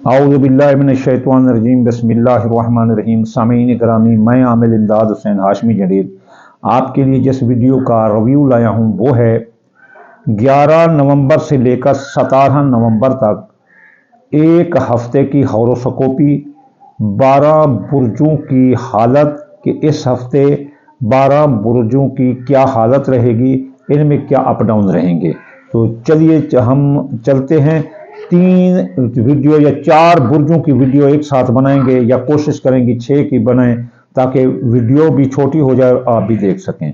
औज़ुबिल्लाहिमिनश्शैतानिर्रजीम बिस्मिल्लाहिर्रहमानिर्रहीम। सामीन करामी, मैं आमिल इमदाद हुसैन हाशमी जडीद आपके लिए जिस वीडियो का रिव्यू लाया हूँ वो है 11 नवंबर से लेकर 17 नवंबर तक एक हफ्ते की होरोस्कोपी 12 बुर्जों की हालत कि इस हफ्ते 12 बुर्जों की क्या हालत रहेगी, इनमें क्या अप डाउन रहेंगे। तो चलिए हम चलते हैं। 3 वीडियो या 4 बुर्जों की वीडियो एक साथ बनाएंगे या कोशिश करेंगे 6 की बनाएं ताकि वीडियो भी छोटी हो जाए और आप भी देख सकें।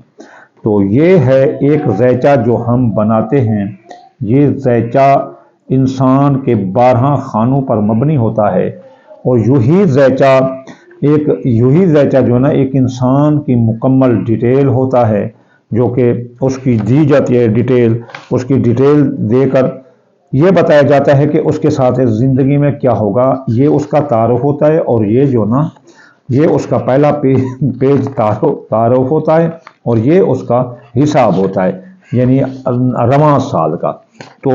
तो ये है एक ज़ैचा जो हम बनाते हैं। ये ज़ैचा इंसान के 12 खानों पर मबनी होता है और यूही ज़ैचा जो है ना एक इंसान की मुकम्मल डिटेल होता है जो कि उसकी दी जाती है डिटेल। उसकी डिटेल देकर ये बताया जाता है कि उसके साथ ज़िंदगी में क्या होगा। ये उसका तारुफ होता है और ये जो ना ये उसका पहला पेज तारुफ होता है और ये उसका हिसाब होता है, यानी रवां साल का। तो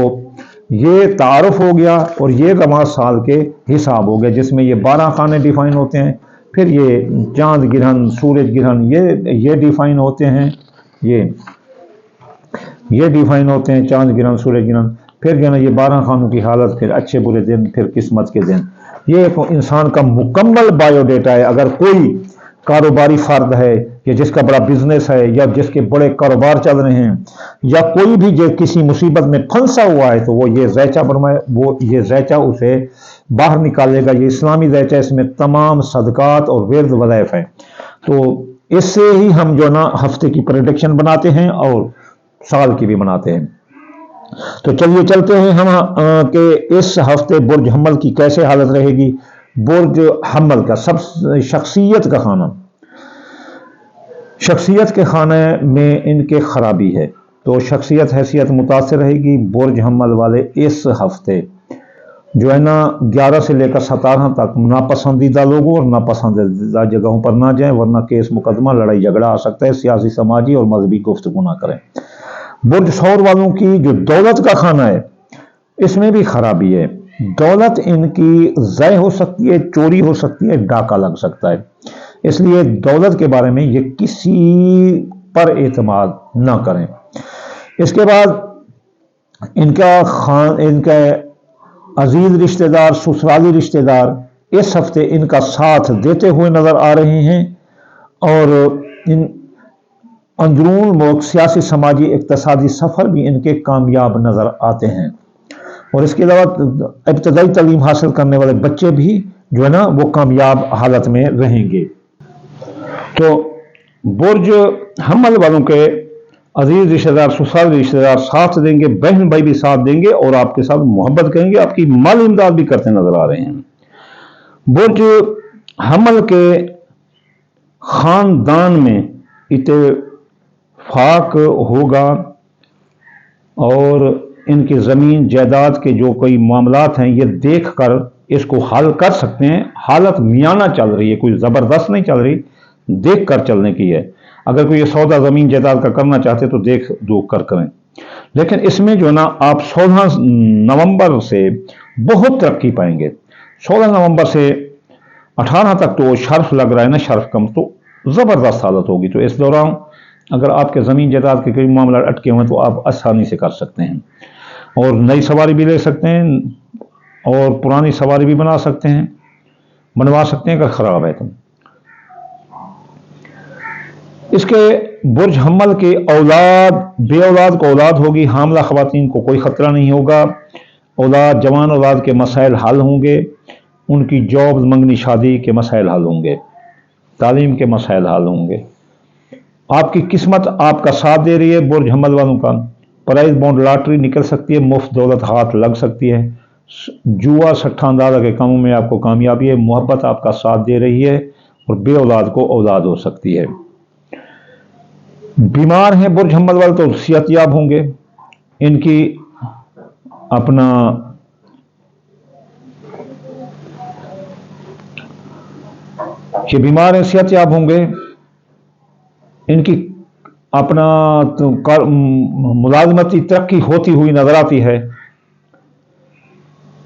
ये तारुफ हो गया और ये रवां साल के हिसाब हो गया जिसमें ये 12 खाने डिफाइन होते हैं। फिर ये चांद ग्रहण, सूरज ग्रहण ये डिफाइन होते हैं। ये डिफाइन होते हैं, चांद ग्रहण, सूरज ग्रहण। फिर जो है ना ये 12 खानों की हालत, फिर अच्छे बुरे दिन, फिर किस्मत के दिन। ये एक इंसान का मुकम्मल बायोडेटा है। अगर कोई कारोबारी फर्द है या जिसका बड़ा बिजनेस है या जिसके बड़े कारोबार चल रहे हैं या कोई भी जो किसी मुसीबत में फंसा हुआ है तो वो ये ज़ैचा बनवाए, वो ये ज़ैचा उसे बाहर निकालेगा। ये इस्लामी ज़ैचा, इसमें तमाम सदकात और विर्द वज़ाइफ हैं। तो इससे ही हम जो ना हफ्ते की प्रेडिक्शन बनाते हैं और साल की भी बनाते हैं। तो चलिए चलते हैं हम कि इस हफ्ते बुर्ज हम्मल की कैसे हालत रहेगी। बुर्ज हम्मल का सब शख्सियत का खाना, शख्सियत के खाने में इनके खराबी है तो शख्सियत हैसियत मुतासर रहेगी। बुर्ज हम्मल वाले इस हफ्ते जो है ना 11 से लेकर 17 तक नापसंदीदा लोगों और नापसंदीदा जगहों पर ना जाएं, वरना केस मुकदमा लड़ाई झगड़ा आ सकता है। सियासी, समाजी और मजहबी गुफ्तगू ना करें। बुर्ज सौर वालों की जो दौलत का खाना है इसमें भी खराबी है। दौलत इनकी ज़ाय हो सकती है, चोरी हो सकती है, डाका लग सकता है। इसलिए दौलत के बारे में ये किसी पर एतमाद ना करें। इसके बाद इनका अजीज रिश्तेदार, ससुराली रिश्तेदार इस हफ्ते इनका साथ देते हुए नजर आ रहे हैं और इन अंदरून मुल्क सियासी, समाजी, इक्तसादी सफ़र भी इनके कामयाब नज़र आते हैं। और इसके अलावा इब्तदाई तालीम हासिल करने वाले बच्चे भी जो है ना वो कामयाब हालत में रहेंगे। तो बुर्ज हम्मल वालों के अजीज रिश्तेदार, ससुराल रिश्तेदार साथ देंगे, बहन भाई भी साथ देंगे और आपके साथ मोहब्बत करेंगे, आपकी माली इमदाद भी करते नजर आ रहे हैं। बुर्ज हम्मल के खानदान में इत्तेफाक होगा और इनकी ज़मीन जायदाद के जो कोई मामलात हैं ये देख कर इसको हल कर सकते हैं। हालत मियाना चल रही है, कोई ज़बरदस्त नहीं चल रही, देख कर चलने की है। अगर कोई ये सौदा ज़मीन जायदाद का करना चाहते तो देख दो कर करें। लेकिन इसमें जो ना आप 16 नवंबर से बहुत तरक्की पाएंगे। 16 नवंबर से 18 तक तो शर्फ लग रहा है ना, शर्फ कम, तो ज़बरदस्त हालत होगी। तो इस दौरान अगर आपके ज़मीन जायदाद के कोई मामला अटके हुए हैं तो आप आसानी से कर सकते हैं और नई सवारी भी ले सकते हैं और पुरानी सवारी भी बनवा सकते हैं अगर ख़राब है तो। इसके बुर्ज हम्मल के बे औलाद को औलाद होगी। हामला ख़वातीन को कोई ख़तरा नहीं होगा। जवान औलाद के मसाइल हल होंगे। उनकी जॉब, मंगनी, शादी के मसाइल हल होंगे। तालीम के मसाइल हल होंगे। आपकी किस्मत आपका साथ दे रही है। बुर्ज हम्मल वालों का प्राइज बॉन्ड लॉटरी निकल सकती है, मुफ्त दौलत हाथ लग सकती है। जुआ, सट्टा अंदाजा के कामों में आपको कामयाबी है। मोहब्बत आपका साथ दे रही है और बे औलाद को औलाद हो सकती है। बीमार हैं बुर्ज हम्मल वाले तो सेहतयाब होंगे। इनकी अपना ये बीमार हैं, सेहतयाब होंगे। इनकी अपना मुलाजमती तरक्की होती हुई नजर आती है।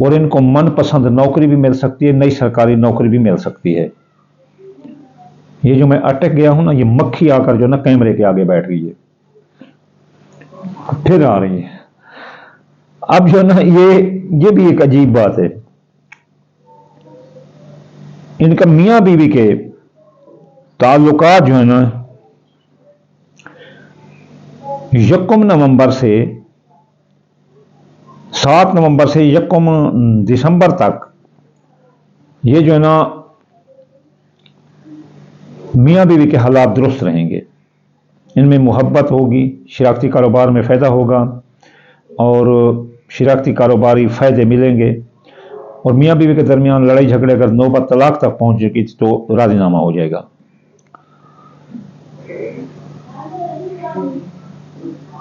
और इनको मनपसंद नौकरी भी मिल सकती है, नई सरकारी नौकरी भी मिल सकती है। ये जो मैं अटक गया हूं ना, ये मक्खी आकर जो ना कैमरे के आगे बैठ गई है, फिर आ रही है। अब जो ना ये भी एक अजीब बात है, इनका मियां बीवी के ताल्लुकात जो है ना 1 नवंबर से 7 नवंबर से 1 दिसंबर तक ये जो है ना मियां बीवी के हालात दुरुस्त रहेंगे। इनमें मोहब्बत होगी, शरारती कारोबार में फ़ायदा होगा और शरारती कारोबारी फ़ायदे मिलेंगे। और मियां बीवी के दरमियान लड़ाई झगड़े अगर नौबत तलाक तक पहुंचेगी तो राजीनामा हो जाएगा।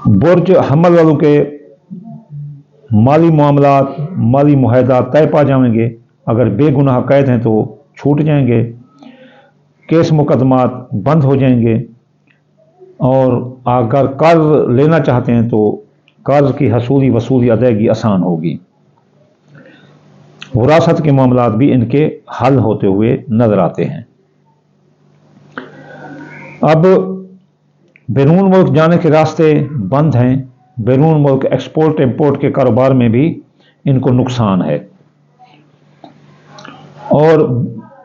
बुर्ज हमल वालों के माली मामलात, माली मुआहदात तय पा जाएंगे। अगर बेगुनाह कैद हैं तो छूट जाएंगे, केस मुकदमात बंद हो जाएंगे। और अगर कर्ज लेना चाहते हैं तो कर्ज की हसूली वसूली अदायगी आसान होगी। विरासत के मामलात भी इनके हल होते हुए नजर आते हैं। अब बैरून मुल्क जाने के रास्ते बंद हैं। बैरून मुल्क एक्सपोर्ट इंपोर्ट के कारोबार में भी इनको नुकसान है। और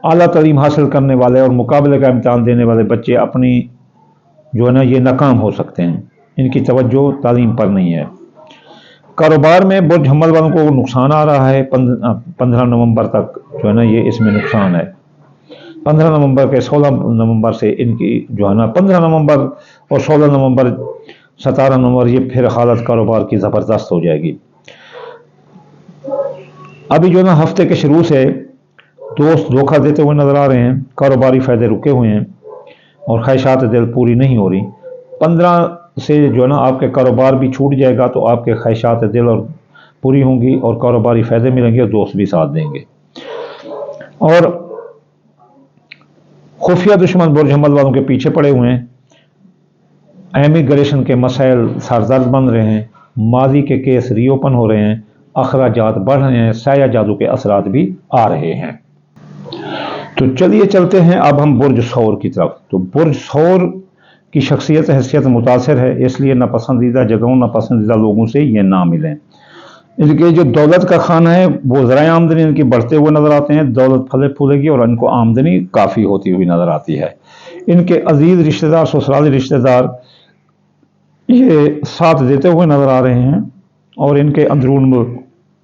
आला तालीम हासिल करने वाले और मुकाबले का इम्तिहान देने वाले बच्चे अपनी जो है ना ये नाकाम हो सकते हैं। इनकी तवज्जो तालीम पर नहीं है। कारोबार में बुर्ज हमल वालों को नुकसान आ रहा है। 15 नवंबर तक जो है ना ये इसमें नुकसान है। 15 नवंबर के 16 नवंबर से इनकी जो है ना 15 नवंबर और 16 नवंबर 17 नवंबर ये फिर हालत कारोबार की ज़बरदस्त हो जाएगी। अभी जो है ना हफ्ते के शुरू से दोस्त धोखा देते हुए नजर आ रहे हैं। कारोबारी फ़ायदे रुके हुए हैं और ख्वाहिशात दिल पूरी नहीं हो रही। 15 से जो है ना आपके कारोबार भी छूट जाएगा तो आपके ख्वाहिशात दिल और पूरी होंगी और कारोबारी फ़ायदे मिलेंगे और दोस्त भी साथ देंगे। और खुफिया दुश्मन बुर्ज हमल वालों के पीछे पड़े हुए हैं। इमिग्रेशन के मसाइल सरदर्द बन रहे हैं। माजी के केस रीओपन हो रहे हैं। अखराजात बढ़ रहे हैं। साया जादू के असरात भी आ रहे हैं। तो चलिए चलते हैं अब हम बुर्ज सौर की तरफ। तो बुर्ज सौर की शख्सियत हैसियत मुतासर है, इसलिए नापसंदीदा जगहों नापसंदीदा लोगों से ये ना मिलें। इनके जो दौलत का खाना है वो ज़राए आमदनी इनकी बढ़ते हुए नजर आते हैं। दौलत फले फूलेगी और इनको आमदनी काफ़ी होती हुई नजर आती है। इनके अजीज रिश्तेदार ससुराली रिश्तेदार ये साथ देते हुए नजर आ रहे हैं और इनके अंदरून मुल्क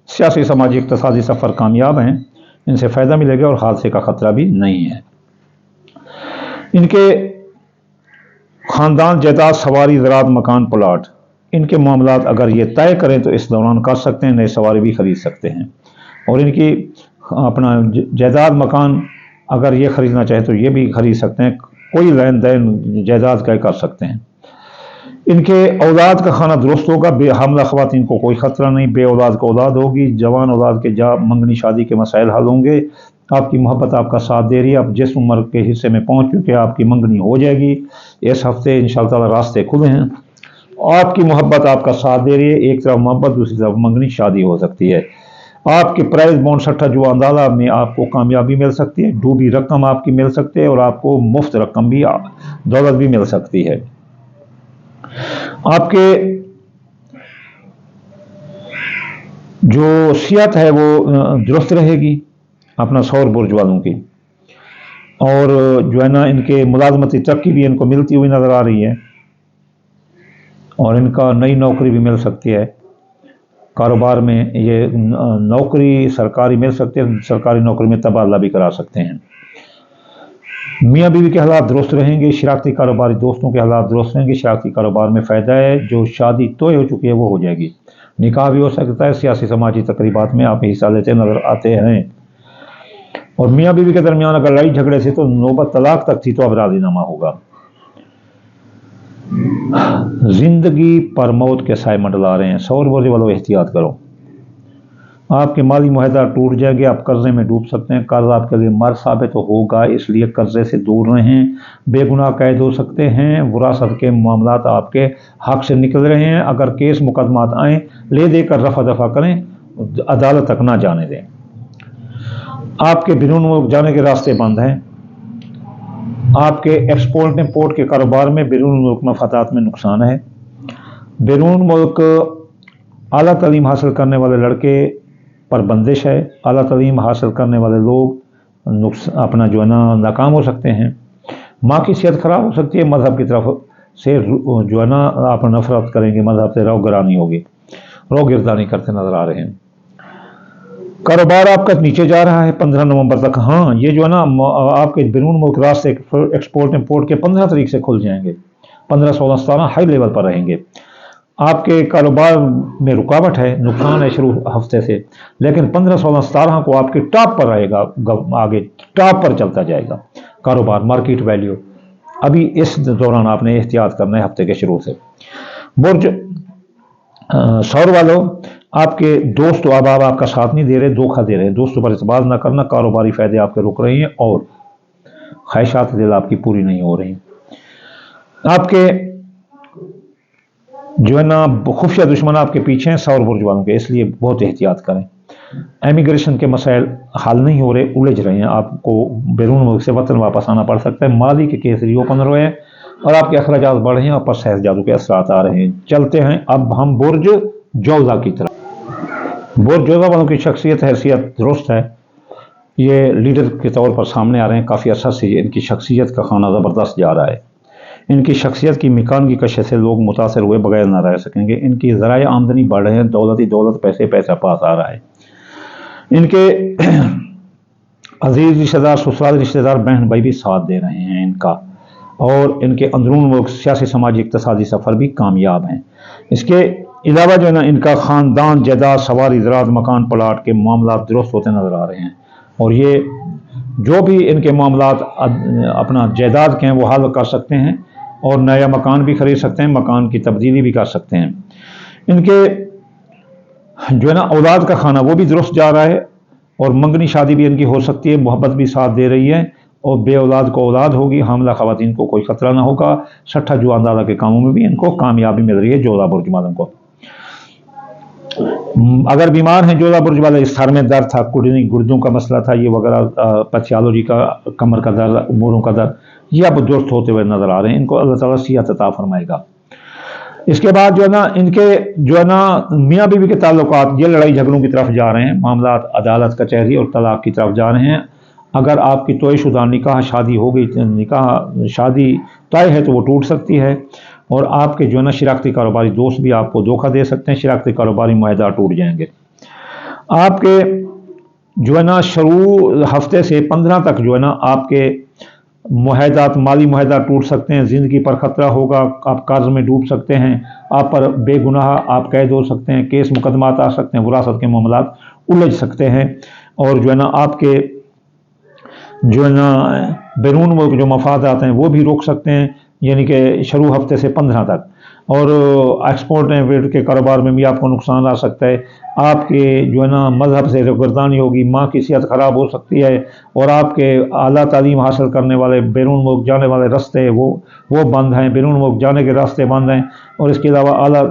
सियासी समाजी इक़्तिसादी सफ़र कामयाब हैं। इनसे फ़ायदा मिलेगा और हादसे का ख़तरा भी नहीं है। इनके ख़ानदान जायदाद सवारी ज़राअत मकान प्लाट इनके मामलात अगर ये तय करें तो इस दौरान कर सकते हैं। नए सवारी भी ख़रीद सकते हैं और इनकी अपना जायदाद मकान अगर ये ख़रीदना चाहे तो ये भी ख़रीद सकते हैं। कोई लेन देन जायदाद का कर सकते हैं। इनके औलाद का खाना दुरुस्त होगा। बेहमला ख़वातीन को कोई ख़तरा नहीं। बे औलाद को औलाद होगी। जवान औलाद के जा मंगनी शादी के मसाइल हल होंगे। आपकी मोहब्बत आपका साथ दे रही है। आप जिस उम्र के हिस्से में पहुंच चुके हैं आपकी मंगनी हो जाएगी। इस हफ्ते इंशाअल्लाह ताला रास्ते खुले हैं। आपकी मोहब्बत आपका साथ दे रही है। एक तरफ मोहब्बत दूसरी तरफ मंगनी शादी हो सकती है। आपके प्राइज बॉन्ड सट्टा जो अंदाजा में आपको कामयाबी मिल सकती है। डूबी रकम आपकी मिल सकती है और आपको मुफ्त रकम भी दौलत भी मिल सकती है। आपके जो सेहत है वो दुरुस्त रहेगी अपना सौर बुर्ज वालों की। और जो है ना इनके मुलाजमती तरक्की भी इनको मिलती हुई नजर आ रही है और इनका नई नौकरी भी मिल सकती है। कारोबार में ये नौकरी सरकारी मिल सकती है। सरकारी नौकरी में तबादला भी करा सकते हैं। मियाँ बीवी के हालात दुरुस्त रहेंगे। शरारती कारोबारी दोस्तों के हालात दुरुस्त रहेंगे। शरारती कारोबार में फ़ायदा है। जो शादी तय हो चुकी है वो हो जाएगी। निकाह भी हो सकता है। सियासी समाजी तकरीबात में आप हिस्सा लेते नजर आते हैं। और मियाँ बीवी के दरमियान अगर लड़ाई झगड़े से तो नौबत तलाक तक थी तो अब राजीनामा होगा। जिंदगी पर मौत के साए मंडला रहे हैं। सौर बुर्ज वालों एहतियात करो। आपके माली मुआहदा टूट जाएंगे। आप कर्जे में डूब सकते हैं। कर्ज आपके लिए मर साबित होगा, इसलिए कर्जे से दूर रहें। बेगुनाह कैद हो सकते हैं। विरासत के मामलात आपके हक से निकल रहे हैं। अगर केस मुकदमात आए ले देकर रफा दफा करें अदालत तक ना जाने दें। आपके बैरून मुल्क जाने के रास्ते बंद हैं। आपके एक्सपोर्ट इम्पोर्ट के कारोबार में बैरून मुल्क मफादात में नुकसान है। बैरून मुल्क आला तालीम हासिल करने वाले लड़के पर बंदिश है। आला तालीम हासिल करने वाले लोग अपना जो है ना नाकाम हो सकते हैं। माँ की सेहत ख़राब हो सकती है। मज़हब की तरफ से जो है ना आप नफरत करेंगे, मज़हब से रोगरानी होगी, रोगिरदानी करते नज़र आ रहे हैं। कारोबार आपका नीचे जा रहा है 15 नवंबर तक। हाँ, ये जो है ना आपके बैरून मुल्क रास्ते एक्सपोर्ट इम्पोर्ट के 15 तारीख से खुल जाएंगे। 15, 16, 17 हाई लेवल पर रहेंगे। आपके कारोबार में रुकावट है, नुकसान है शुरू हफ्ते से, लेकिन 15, 16, 17 को आपके टॉप पर रहेगा, आगे टॉप पर चलता जाएगा कारोबार, मार्केट वैल्यू। अभी इस दौरान आपने एहतियात करना है हफ्ते के शुरू से। बुर्ज सौर वालों, आपके दोस्त अहबाब आपका साथ नहीं दे रहे, धोखा दे रहे हैं। दोस्तों पर इतबार न करना, कारोबारी फायदे आपके रुक रहे हैं और ख्वाहिशात दिल आपकी पूरी नहीं हो रही। आपके जो है ना खुफिया दुश्मन आपके पीछे हैं सौर बुर्ज वालों के, इसलिए बहुत एहतियात करें। इमिग्रेशन के मसाइल हल नहीं हो रहे, उलझ रहे हैं। आपको बैरून मुल्क से वतन वापस आना पड़ सकता है। माली के केस रीओपन हो रहे हैं और आपके अखराजात बढ़ रहे हैं, आप पर सहज जादू के असरात आ रहे हैं। चलते हैं अब हम बुर्ज जौज़ा की तरफ। बुर्ज जौज़ा वालों की शख्सियत हैसियत दुरुस्त है। ये लीडर के तौर पर सामने आ रहे हैं। काफ़ी अर्सा से इनकी शख्सियत का खाना ज़बरदस्त जा रहा है। इनकी शख्सियत की मिकान की कशिश से लोग मुतासर हुए बगैर न रह सकेंगे। इनकी ज़राए आमदनी बढ़ रहे हैं, दौलत ही दौलत, पैसे पैसा पास आ रहा है। इनके अजीज रिश्तेदार, ससुराल रिश्तेदार, बहन भाई भी साथ दे रहे हैं इनका, और इनके अंदरून मुल्क सियासी समाजी इक़्तिसादी सफ़र भी कामयाब हैं। इसके अलावा जो है ना इनका ख़ानदान, जायदाद, सवारी, ज़राअत, मकान प्लाट के मामला दुरुस्त होते नज़र आ रहे हैं। और ये जो भी इनके मामलात अपना जायदाद के हैं वो हल कर सकते हैं और नया मकान भी खरीद सकते हैं, मकान की तब्दीली भी कर सकते हैं। इनके जो है ना औलाद का खाना वो भी दुरुस्त जा रहा है और मंगनी शादी भी इनकी हो सकती है, मोहब्बत भी साथ दे रही है और बे औलाद को औलाद होगी। हामला ख़वातीन को कोई ख़तरा ना होगा। सट्ठा जुआंदादा के कामों में भी इनको कामयाबी मिल रही है जौज़ा बुर्ज वालों को। अगर बीमार हैं जौज़ा बुर्ज वाले, सर में दर्द था, गुर्दों का मसला था, ये वगैरह पैथियोलॉजी का, कमर का दर्द, उमूरों का दर्द, ये अब दुरुस्त होते हुए नज़र आ रहे हैं। इनको अल्लाह ताला सिहत अता फरमाएगा। इसके बाद जो है ना इनके जो है ना मियाँ बीवी के ताल्लुकात ये लड़ाई झगड़ों की तरफ जा रहे हैं। मामला अदालत कचहरी और तलाक की तरफ जा रहे हैं। अगर आपकी तोयशुदा निकाह शादी हो गई, निकाह शादी तय है तो वो टूट सकती है। और आपके जो है ना शिराकती कारोबारी दोस्त भी आपको धोखा दे सकते हैं। शिराकती कारोबारी मुआहदा टूट जाएंगे। आपके जो है ना शुरू हफ्ते से 15 तक जो है ना आपके मुआहदात, माली मुआहदा टूट सकते हैं। ज़िंदगी पर ख़तरा होगा, आप कर्ज में डूब सकते हैं, आप पर बेगुनाह आप कैद हो सकते हैं, केस मुकदमात आ सकते हैं, विरासत के मामलात उलझ सकते हैं। और जो है ना आपके जो है ना बैरून मुल्क जो मफादात हैं वो भी रोक सकते हैं, यानी कि शुरू हफ्ते से 15 तक। और एक्सपोर्ट इम्पोर्ट के कारोबार में भी आपको नुकसान आ सकता है। आपके जो है ना मज़हब से रोगरदानी होगी, माँ की सेहत ख़राब हो सकती है और आपके आला तालीम हासिल करने वाले बैरून मुल्क जाने वाले रास्ते वो बंद हैं। बैरून मुल्क जाने के रास्ते बंद हैं। और इसके अलावा आला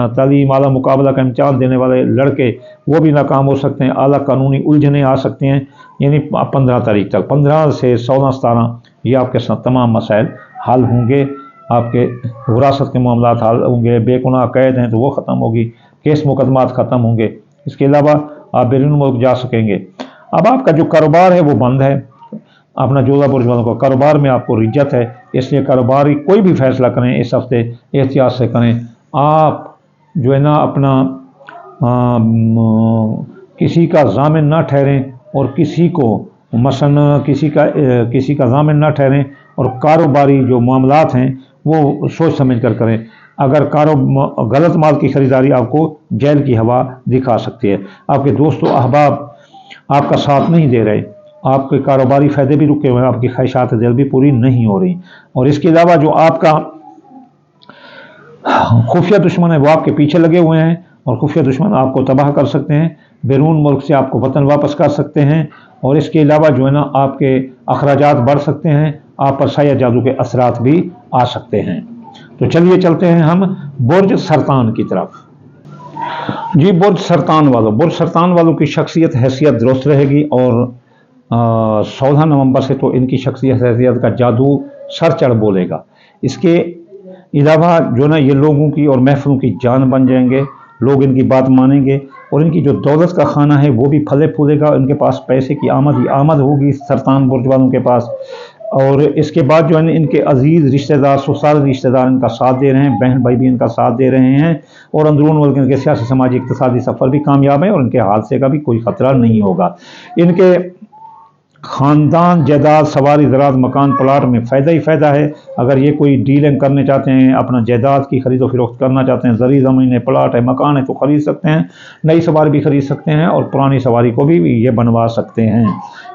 तालीम, आला मुकाबला का इम्तिहान देने वाले लड़के वो भी नाकाम हो सकते हैं। आला कानूनी उलझने आ सकती हैं। यानी 15 तारीख तक, 15 से 16, 17 ये आपके साथ तमाम मसाइल हल होंगे। आपके विरासत के मामलात हल होंगे, बेगुनाह कैद हैं तो वो ख़त्म होगी, केस मुकदमात ख़त्म होंगे। इसके अलावा आप बैरून मुल्क जा सकेंगे। अब आपका जो कारोबार है वो बंद है। अपना जौज़ा बुर्ज वालों का कारोबार में आपको रिज्जत है, इसलिए कारोबारी कोई भी फैसला करें इस हफ्ते एहतियात से करें। आप जो है ना अपना किसी का ज़ामिन ना ठहरें और किसी को मसलन किसी का ज़ामिन ना ठहरें और कारोबारी जो मामलात हैं वो सोच समझ कर करें। अगर गलत माल की ख़रीदारी आपको जेल की हवा दिखा सकती है। आपके दोस्तों अहबाब आपका साथ नहीं दे रहे, आपके कारोबारी फ़ायदे भी रुके हुए हैं, आपकी ख्वाहिशात दिल भी पूरी नहीं हो रही। और इसके अलावा जो आपका खुफिया दुश्मन है वो आपके पीछे लगे हुए हैं और खुफिया दुश्मन आपको तबाह कर सकते हैं, बैरून मुल्क से आपको वतन वापस कर सकते हैं। और इसके अलावा जो है ना आपके अखराजात बढ़ सकते हैं, आप पर साया जादू के असरात भी आ सकते हैं। तो चलिए चलते हैं हम बुर्ज सरतान की तरफ। جی برج सरतान वालों की शख्सियत हैसियत दुरुस्त रहेगी और 16 नवंबर से तो इनकी शख्सियत हैसियत का जादू सर चढ़ बोलेगा। इसके अलावा जो ना ये लोगों की और महफिलों की जान बन जाएंगे, लोग इनकी बात मानेंगे और इनकी जो दौलत का खाना है वो भी फले फूलेगा। इनके पास पैसे की आमद ही आमद होगी सरतान बुर्ज वालों के पास। और इसके बाद जो है इनके अजीज़ रिश्तेदार, ससुराल रिश्तेदार इनका साथ दे रहे हैं, बहन भाई भी इनका साथ दे रहे हैं और अंदरून मुल्क इनके सियासी समाजी इक़्तिसादी सफ़र भी कामयाब है और इनके हादसे का भी कोई ख़तरा नहीं होगा। इनके ख़ानदान जायदाद सवारी ज़रात मकान प्लाट में फ़ायदा ही फ़ायदा है। अगर ये कोई डीलिंग करने चाहते हैं, अपना जायदाद की खरीदो फरोख्त करना चाहते हैं, ज़री ज़मीन है, प्लाट है, मकान है, तो ख़रीद सकते हैं। नई सवारी भी ख़रीद सकते हैं और पुरानी सवारी को भी ये बनवा सकते हैं।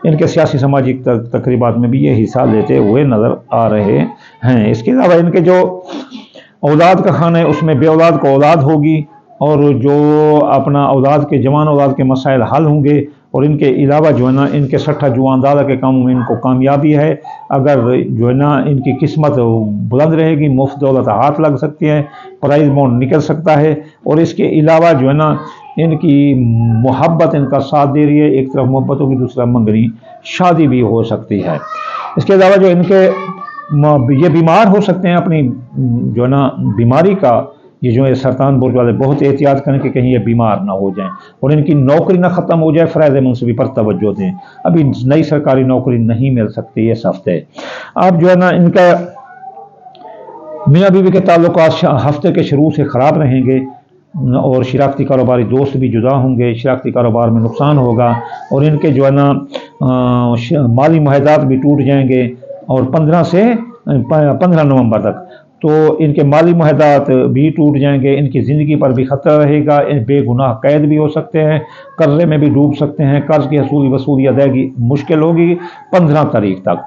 इनके सियासी समाजी तकरीबात में भी ये हिस्सा लेते हुए नज़र आ रहे हैं। इसके अलावा इनके जो औलाद का खाना है उसमें बे औलाद को औलाद होगी और जो अपना औलाद के जवान औलाद के मसाइल हल होंगे। और इनके अलावा जो है ना इनके सट्ठा जुआनदादा के कामों में इनको कामयाबी है। अगर जो है ना इनकी किस्मत बुलंद रहेगी, मुफ्त दौलत हाथ लग सकती है, प्राइज बॉन्ड निकल सकता है। और इसके अलावा जो है ना इनकी मोहब्बत इनका साथ दे रही है, एक तरफ मोहब्बत होगी दूसरा मंगनी शादी भी हो सकती है। इसके अलावा जो इनके ये बीमार हो सकते हैं, अपनी जो है ना बीमारी का ये जो है सरतान बुर्ज वाले बहुत एहतियात करें कि कहीं ये बीमार ना हो जाएं और इनकी नौकरी ना ख़त्म हो जाए। फ़राइज़ मुनसिबी पर तवज्जो दें, अभी नई सरकारी नौकरी नहीं मिल सकती इस हफ्ते। अब जो है ना इनका मियाँ बीवी के ताल्लुकात हफ्ते के शुरू से ख़राब रहेंगे और शराकती कारोबारी दोस्त भी जुदा होंगे, शराकती कारोबार में नुकसान होगा और इनके जो है ना माली मुआहदात भी टूट जाएंगे और 15 नवंबर तक तो इनके माली मुआहदात भी टूट जाएंगे। इनकी ज़िंदगी पर भी ख़तरा रहेगा, बेगुनाह कैद भी हो सकते हैं, कर्ज़े में भी डूब सकते हैं, कर्ज़ की वसूली अदायगी मुश्किल होगी 15 तारीख तक,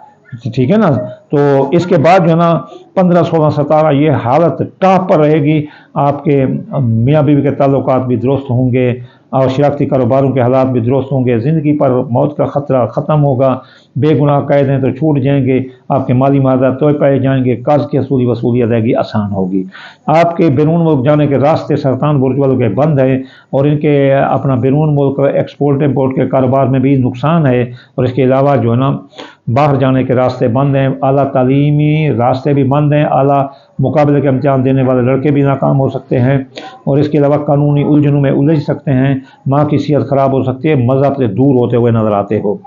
ठीक है ना। तो इसके बाद जो है ना 15, 16, 17 ये हालत टॉप पर रहेगी। आपके मियाँ बीवी के ताल्लुकात भी दुरुस्त होंगे और शराकती कारोबारों के हालात भी दुरुस्त होंगे, ज़िंदगी पर मौत का ख़तरा ख़त्म होगा, बेगुनाह कैद हैं तो छूट जाएंगे, आपके माली मुआवज़ात तोड़ पाए जाएंगे, कर्ज़ की वसूली अदायगी आसान होगी। आपके बैरून मुल्क जाने के रास्ते सरतान बुर्ज वालों के बंद हैं और इनके अपना बैरून मुल्क एक्सपोर्ट इम्पोर्ट के कारोबार में भी नुकसान है और इसके अलावा जो है ना बाहर जाने के रास्ते बंद हैं, आला तालीमी रास्ते भी बंद हैं, आला मुकाबले के इम्तिहान देने वाले लड़के भी नाकाम हो सकते हैं और इसके अलावा कानूनी उलझनों में उलझ सकते हैं, माँ की सेहत ख़राब हो सकती है, मज़हब से दूर होते हुए नज़र आते हो।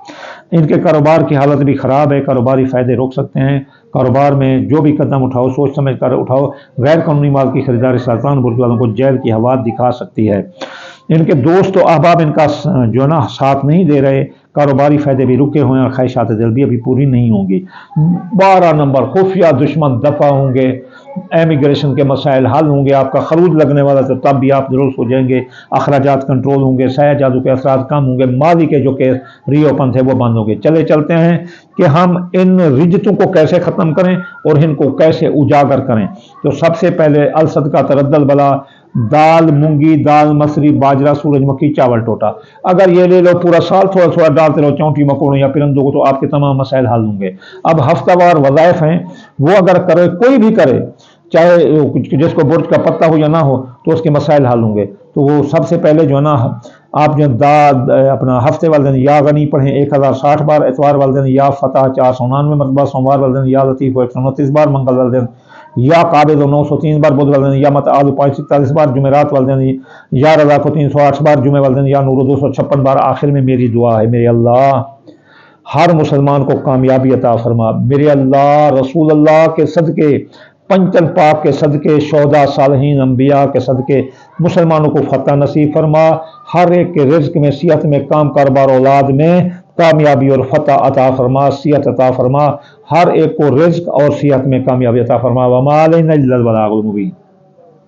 इनके कारोबार की हालत भी ख़राब है, कारोबारी फ़ायदे रोक सकते हैं। कारोबार में जो भी कदम उठाओ सोच समझ कर उठाओ, गैर कानूनी माल की खरीदारी सरतान बुर्ज वालों को जेल की हवा दिखा सकती है। इनके दोस्त और अहबाब इनका जो है ना साथ नहीं दे रहे, कारोबारी फ़ायदे भी रुके हुए हैं और ख्वाहिशात दिल भी अभी पूरी नहीं होंगी। 12 नंबर खुफिया दुश्मन दफ़ा होंगे, एमिग्रेशन के मसाइल हल होंगे, आपका खरूज लगने वाला तो तब भी आप दुरुस्त हो जाएंगे, अखराजात कंट्रोल होंगे, साया जादू के असरात कम होंगे, माली के जो के रिओपन थे वो बंद होंगे। चले चलते हैं कि हम इन रिजतों को कैसे ख़त्म करें और इनको कैसे उजागर करें। तो सबसे पहले अलसद का तरद्दल बला, दाल मूंगी, दाल मसरी, बाजरा, सूरजमुखी, चावल टोटा, अगर ये ले लो पूरा साल थोड़ा थोड़ा डालते रहो चौंटी मकोड़ों या परिंदों को, तो आपके तमाम मसाइल हल होंगे। अब हफ्तावार वज़ाइफ हैं वो अगर करे, कोई भी करे, चाहे जिसको बुर्ज का पत्ता हो या ना हो, तो उसके मसाइल हल होंगे। तो वो सबसे पहले जो है ना आप जो अपना हफ्ते वाले दिन या गनी पढ़ें 1060 बार, एतवार वाले दिन या फतह 499 मरतबा, सोमवार वाले दिन या लतीफ़ 129 बार, मंगल वाले दिन या काबिल 903 बार, बुध वाले दिन या मत आलू 541 बार, जुमेरात वाले दिन या रज़ा को 308 बार, जुमे वाले दिन या नूर 256 बार। आखिर में मेरी दुआ है, मेरे अल्लाह हर मुसलमान को कामयाबी अता फरमा, मेरे अल्लाह रसूल अल्लाह के सदके, पंचन पाक के सदके, शोहदा सालहीन अंबिया के सदके मुसलमानों को फतह नसीब फरमा, हर एक के रिज्क में, सियत में, काम कारोबार औलाद में कामयाबी और फतह अता फरमा, सियत अता फरमा, हर एक को रिज्क और सियत में कामयाबी अता फरमा। वमा अलैना इल्लल बलागुल मुबीन।